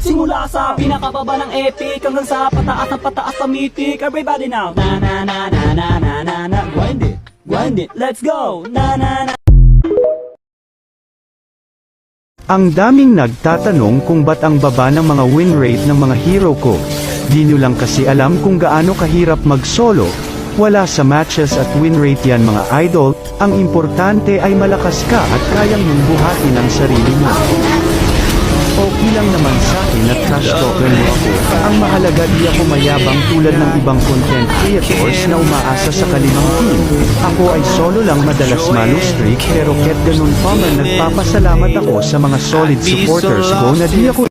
Simula sa pinakababa ng epic hanggang sa pataas na mythic. Everybody now, na na na na na na na na. Grind it, let's go, na na na. Ang daming nagtatanong kung ba't ang baba ng mga win rate ng mga hero ko. Di nyo lang kasi alam kung gaano kahirap mag-solo. Wala sa matches at win rate yan mga idol, ang importante ay malakas ka at kayang mong buhatin ang sarili mo. Okay lang naman sa akin at trash talker mo ako. Ang mahalaga di ako mayabang tulad ng ibang content creators na umaasa sa kanilang team. Ako ay solo lang madalas streak pero kahit ganun pa man nagpapasalamat ako sa mga solid supporters ko na di ako